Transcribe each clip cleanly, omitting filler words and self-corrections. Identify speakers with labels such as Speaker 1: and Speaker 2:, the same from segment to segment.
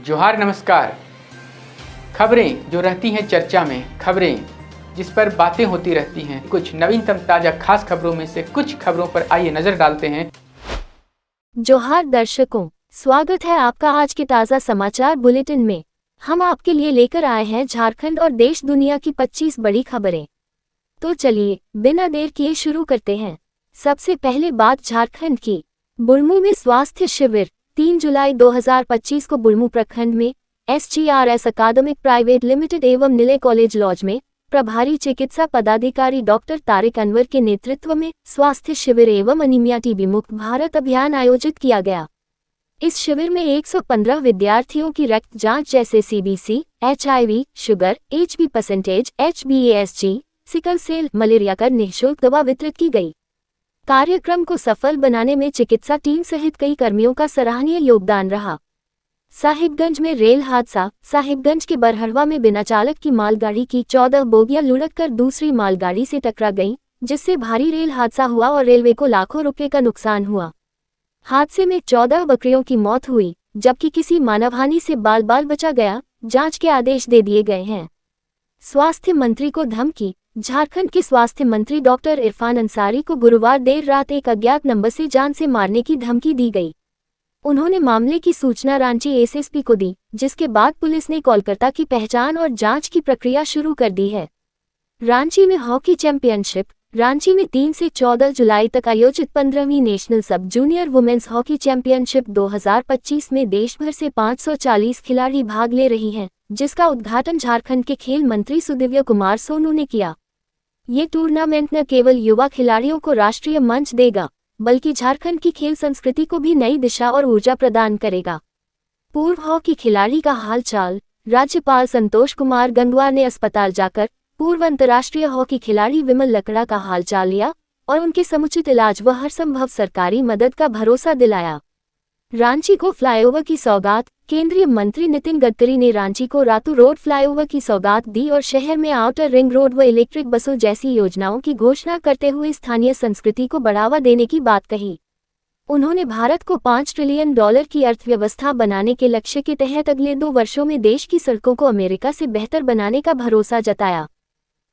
Speaker 1: जोहार नमस्कार। खबरें जो रहती हैं चर्चा में, खबरें जिस पर बातें होती रहती हैं, कुछ नवीनतम ताज़ा खास खबरों में से कुछ खबरों पर आइए नजर डालते हैं।
Speaker 2: जोहार दर्शकों, स्वागत है आपका आज के ताज़ा समाचार बुलेटिन में। हम आपके लिए लेकर आए हैं झारखंड और देश दुनिया की 25 बड़ी खबरें। तो चलिए बिना देर किए शुरू करते हैं। सबसे पहले बात झारखंड की। बुढ़मू में स्वास्थ्य शिविर 3 जुलाई 2025 को बुढ़मू प्रखंड में SGRS अकादमिक प्राइवेट लिमिटेड एवं निलय कॉलेज लॉज में प्रभारी चिकित्सा पदाधिकारी डॉक्टर तारिक अनवर के नेतृत्व में स्वास्थ्य शिविर एवं अनीमिया टीबी मुक्त भारत अभियान आयोजित किया गया। इस शिविर में 115 विद्यार्थियों की रक्त जांच जैसे CBC, HIV, sugar, HB percentage, HbA1c, sickle cell, malaria कर निःशुल्क दवा वितरित की गई। कार्यक्रम को सफल बनाने में चिकित्सा टीम सहित कई कर्मियों का सराहनीय योगदान रहा। साहिबगंज में रेल हादसा। साहिबगंज के बरहड़वा में बिना चालक की मालगाड़ी की 14 बोगियां लुढ़ककर दूसरी मालगाड़ी से टकरा गईं, जिससे भारी रेल हादसा हुआ और रेलवे को लाखों रुपए का नुकसान हुआ। हादसे में 14 बकरियों की मौत हुई, जबकि किसी मानवहानि से बाल बाल बचा गया। जांच के आदेश दे दिए गए हैं। स्वास्थ्य मंत्री को धमकी। झारखंड के स्वास्थ्य मंत्री डॉक्टर इरफान अंसारी को गुरुवार देर रात एक अज्ञात नंबर से जान से मारने की धमकी दी गई। उन्होंने मामले की सूचना रांची SSP को दी, जिसके बाद पुलिस ने कोलकाता की पहचान और जांच की प्रक्रिया शुरू कर दी है। रांची में हॉकी चैंपियनशिप। रांची में 3 से 14 जुलाई तक आयोजित 15वीं national sub junior women's hockey championship 2025 में देश भर से 540 खिलाड़ी भाग ले रही हैं, जिसका उद्घाटन झारखंड के खेल मंत्री सुदिव्य कुमार सोनू ने किया। ये टूर्नामेंट न केवल युवा खिलाड़ियों को राष्ट्रीय मंच देगा, बल्कि झारखंड की खेल संस्कृति को भी नई दिशा और ऊर्जा प्रदान करेगा। पूर्व हॉकी खिलाड़ी का हालचाल। राज्यपाल संतोष कुमार गंगवार ने अस्पताल जाकर पूर्व अंतर्राष्ट्रीय हॉकी खिलाड़ी विमल लकड़ा का हालचाल लिया और उनके समुचित इलाज व हर संभव सरकारी मदद का भरोसा दिलाया। रांची को फ्लाईओवर की सौगात। केंद्रीय मंत्री नितिन गडकरी ने रांची को रातू रोड फ्लाईओवर की सौगात दी और शहर में आउटर रिंग रोड व इलेक्ट्रिक बसों जैसी योजनाओं की घोषणा करते हुए स्थानीय संस्कृति को बढ़ावा देने की बात कही। उन्होंने भारत को $5 ट्रिलियन की अर्थव्यवस्था बनाने के लक्ष्य के तहत अगले 2 वर्षों में देश की सड़कों को अमेरिका से बेहतर बनाने का भरोसा जताया।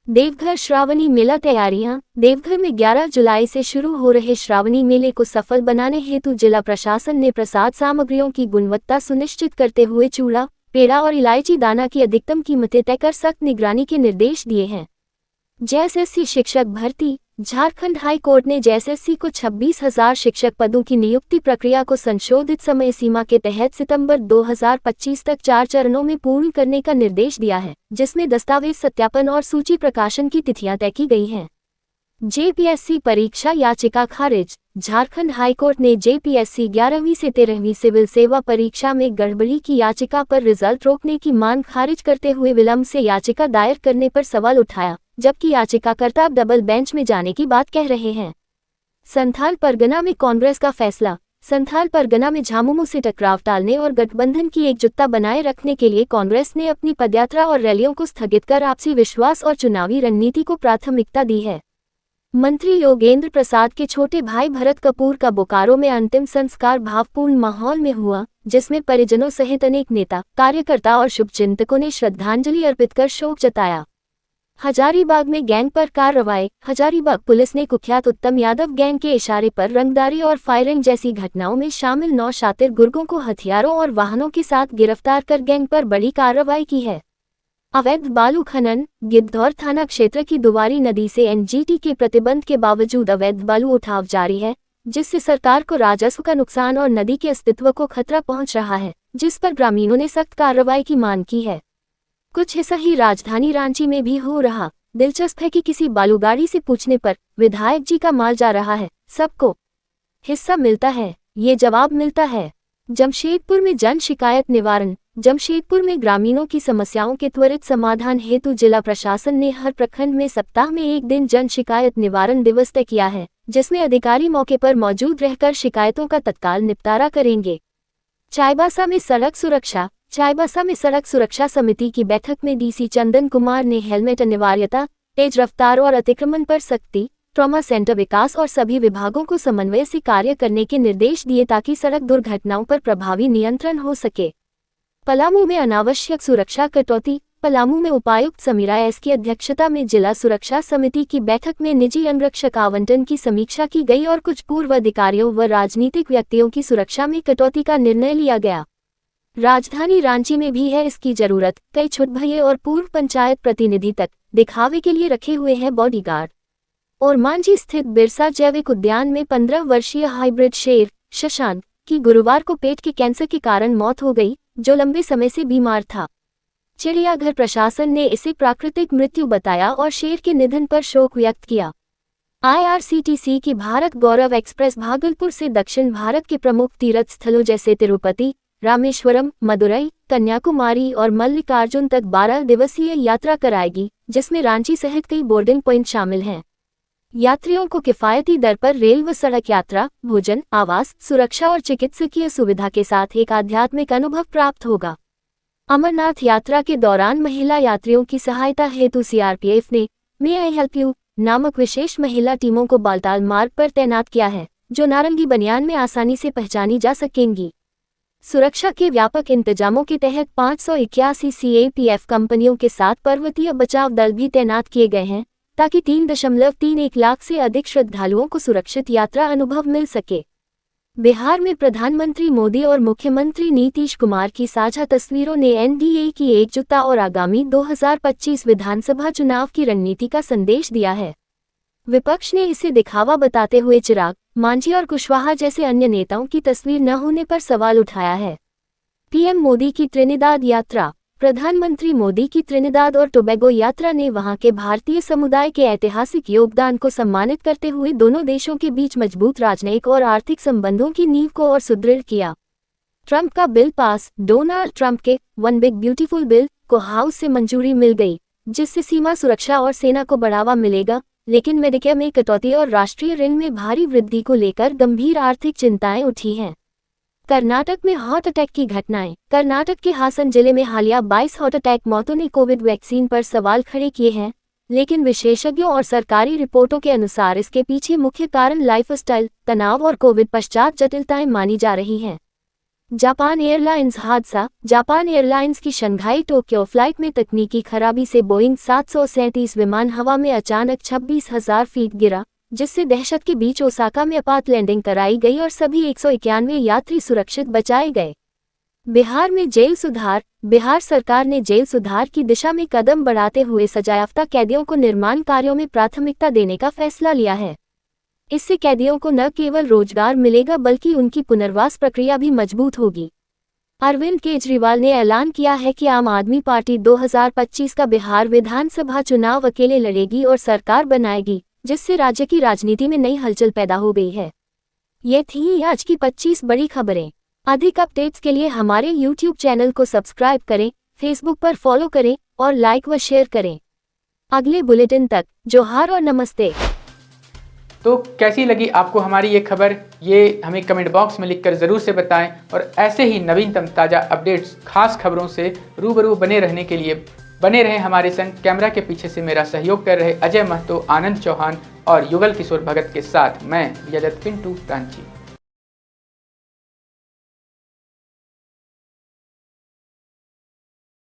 Speaker 2: देवघर श्रावणी मेला तैयारियां। देवघर में 11 जुलाई से शुरू हो रहे श्रावणी मेले को सफल बनाने हेतु जिला प्रशासन ने प्रसाद सामग्रियों की गुणवत्ता सुनिश्चित करते हुए चूड़ा, पेड़ा और इलायची दाना की अधिकतम कीमतें तय कर सख्त निगरानी के निर्देश दिए हैं। JSSC शिक्षक भर्ती। झारखंड हाई कोर्ट ने JSSC को 26,000 शिक्षक पदों की नियुक्ति प्रक्रिया को संशोधित समय सीमा के तहत सितंबर 2025 तक 4 चरणों में पूर्ण करने का निर्देश दिया है, जिसमें दस्तावेज सत्यापन और सूची प्रकाशन की तिथियां तय की गई हैं। JPSC परीक्षा याचिका खारिज। झारखंड हाईकोर्ट ने JPSC 11वीं से 13वीं सिविल सेवा परीक्षा में गड़बड़ी की याचिका पर रिजल्ट रोकने की मांग खारिज करते हुए विलंब से याचिका दायर करने पर सवाल उठाया, जबकि याचिकाकर्ता अब डबल बेंच में जाने की बात कह रहे हैं। संथाल परगना में कांग्रेस का फैसला। संथाल परगना में झामुमो से टकराव टालने और गठबंधन की एकजुटता बनाए रखने के लिए कांग्रेस ने अपनी पदयात्रा और रैलियों को स्थगित कर आपसी विश्वास और चुनावी रणनीति को प्राथमिकता दी है। मंत्री योगेंद्र प्रसाद के छोटे भाई भरत कपूर का बोकारो में अंतिम संस्कार भावपूर्ण माहौल में हुआ, जिसमें परिजनों सहित अनेक नेता, कार्यकर्ता और शुभचिंतकों ने श्रद्धांजलि अर्पित कर शोक जताया। हजारीबाग में गैंग पर कार्रवाई। हजारीबाग पुलिस ने कुख्यात उत्तम यादव गैंग के इशारे पर रंगदारी और फायरिंग जैसी घटनाओं में शामिल 9 शातिर गुर्गों को हथियारों और वाहनों के साथ गिरफ्तार कर गैंग पर बड़ी कार्रवाई की है। अवैध बालू खनन। गिद्धौर थाना क्षेत्र की दुवारी नदी से NGT के प्रतिबंध के बावजूद अवैध बालू उठाव जारी है, जिससे सरकार को राजस्व का नुकसान और नदी के अस्तित्व को खतरा पहुंच रहा है, जिस पर ग्रामीणों ने सख्त कार्रवाई की मांग की है। कुछ हिस्सा ही राजधानी रांची में भी हो रहा। दिलचस्प है कि किसी बालूगाड़ी से पूछने पर विधायक जी का माल जा रहा है, सबको हिस्सा मिलता है, ये जवाब मिलता है। जमशेदपुर में जन शिकायत निवारण। जमशेदपुर में ग्रामीणों की समस्याओं के त्वरित समाधान हेतु जिला प्रशासन ने हर प्रखंड में सप्ताह में 1 दिन जन शिकायत निवारण दिवस तय किया है, जिसमें अधिकारी मौके पर मौजूद रहकर शिकायतों का तत्काल निपटारा करेंगे। चाईबासा में सड़क सुरक्षा। चाईबासा में सड़क सुरक्षा समिति की बैठक में DC चंदन कुमार ने हेलमेट अनिवार्यता, तेज रफ्तार और अतिक्रमण पर सख्ती, ट्रॉमा सेंटर विकास और सभी विभागों को समन्वय से कार्य करने के निर्देश दिए ताकि सड़क दुर्घटनाओं पर प्रभावी नियंत्रण हो सके। पलामू में अनावश्यक सुरक्षा कटौती। पलामू में उपायुक्त समीरा एस की अध्यक्षता में जिला सुरक्षा समिति की बैठक में निजी अंगरक्षक आवंटन की समीक्षा की गई और कुछ पूर्व अधिकारियों व राजनीतिक व्यक्तियों की सुरक्षा में कटौती का निर्णय लिया गया। राजधानी रांची में भी है इसकी जरूरत। कई छुटभइये और पूर्व पंचायत प्रतिनिधि तक दिखावे के लिए रखे हुए हैं बॉडीगार्ड। और मांझी स्थित बिरसा जैविक उद्यान में 15 वर्षीय हाइब्रिड शेर शशांक की गुरुवार को पेट के कैंसर के कारण मौत हो गई, जो लंबे समय से बीमार था। चिड़ियाघर प्रशासन ने इसे प्राकृतिक मृत्यु बताया और शेर के निधन पर शोक व्यक्त किया। IRCTC की भारत गौरव एक्सप्रेस भागलपुर से दक्षिण भारत के प्रमुख तीर्थ स्थलों जैसे तिरुपति, रामेश्वरम, मदुरई, कन्याकुमारी और मल्लिकार्जुन तक 12 दिवसीय यात्रा कराएगी, जिसमें रांची सहित कई बोर्डिंग पॉइंट शामिल हैं। यात्रियों को किफायती दर पर रेल व सड़क यात्रा, भोजन, आवास, सुरक्षा और चिकित्सकीय सुविधा के साथ एक आध्यात्मिक अनुभव प्राप्त होगा। अमरनाथ यात्रा के दौरान महिला यात्रियों की सहायता हेतु CRPF ने मे आई हेल्प यू नामक विशेष महिला टीमों को बालताल मार्ग पर तैनात किया है, जो नारंगी बनियान में आसानी से पहचानी जा सकेंगी। सुरक्षा के व्यापक इंतजामों के तहत 581 CAPF कंपनियों के साथ पर्वतीय बचाव दल भी तैनात किए गए हैं, ताकि 3.31 लाख से अधिक श्रद्धालुओं को सुरक्षित यात्रा अनुभव मिल सके। बिहार में प्रधानमंत्री मोदी और मुख्यमंत्री नीतीश कुमार की साझा तस्वीरों ने NDA की एकजुटता और आगामी 2025 विधानसभा चुनाव की रणनीति का संदेश दिया है। विपक्ष ने इसे दिखावा बताते हुए चिराग, मांझी और कुशवाहा जैसे अन्य नेताओं की तस्वीर न होने पर सवाल उठाया है। PM मोदी की त्रिनिदाद यात्रा। प्रधानमंत्री मोदी की त्रिनिदाद और टोबैगो यात्रा ने वहां के भारतीय समुदाय के ऐतिहासिक योगदान को सम्मानित करते हुए दोनों देशों के बीच मजबूत राजनयिक और आर्थिक संबंधों की नींव को और सुदृढ़ किया। ट्रंप का बिल पास। डोनाल्ड ट्रंप के वन बिग ब्यूटीफुल बिल को हाउस से मंजूरी मिल गई, जिससे सीमा सुरक्षा और सेना को बढ़ावा मिलेगा, लेकिन मेडिकेयर में कटौती और राष्ट्रीय ऋण में भारी वृद्धि को लेकर गंभीर आर्थिक चिंताएं उठी हैं। कर्नाटक में हार्ट अटैक की घटनाएं। कर्नाटक के हासन जिले में हालिया 22 हार्ट अटैक मौतों ने कोविड वैक्सीन पर सवाल खड़े किए हैं, लेकिन विशेषज्ञों और सरकारी रिपोर्टों के अनुसार इसके पीछे मुख्य कारण लाइफस्टाइल, तनाव और कोविड पश्चात जटिलताएं मानी जा रही हैं। जापान एयरलाइंस हादसा। जापान एयरलाइंस की शंघाई टोक्यो फ्लाइट में तकनीकी खराबी से बोइंग 737 विमान हवा में अचानक 26,000 फीट गिरा, जिससे दहशत के बीच ओसाका में आपात लैंडिंग कराई गई और सभी 191 यात्री सुरक्षित बचाए गए। बिहार में जेल सुधार। बिहार सरकार ने जेल सुधार की दिशा में कदम बढ़ाते हुए सजायाफ्ता कैदियों को निर्माण कार्यों में प्राथमिकता देने का फैसला लिया है। इससे कैदियों को न केवल रोजगार मिलेगा बल्कि उनकी पुनर्वास प्रक्रिया भी मजबूत होगी। अरविंद केजरीवाल ने ऐलान किया है कि आम आदमी पार्टी 2025 का बिहार विधानसभा चुनाव अकेले लड़ेगी और सरकार बनाएगी, जिससे राज्य की राजनीति में नई हलचल पैदा हो गई है। ये थी आज की 25 बड़ी खबरें। अधिक अपडेट्स के लिए हमारे YouTube चैनल को सब्सक्राइब करें, Facebook पर फॉलो करें और लाइक व शेयर करें। अगले बुलेटिन तक जोहार और नमस्ते।
Speaker 1: तो कैसी लगी आपको हमारी ये खबर, ये हमें कमेंट बॉक्स में लिखकर ज़रूर से बताएं और ऐसे ही नवीनतम ताज़ा अपडेट्स, खास खबरों से रूबरू बने रहने के लिए बने रहें हमारे संग। कैमरा के पीछे से मेरा सहयोग कर रहे अजय महतो, आनंद चौहान और युगल किशोर भगत के साथ मैं विजय दत्त पिंटू रांची।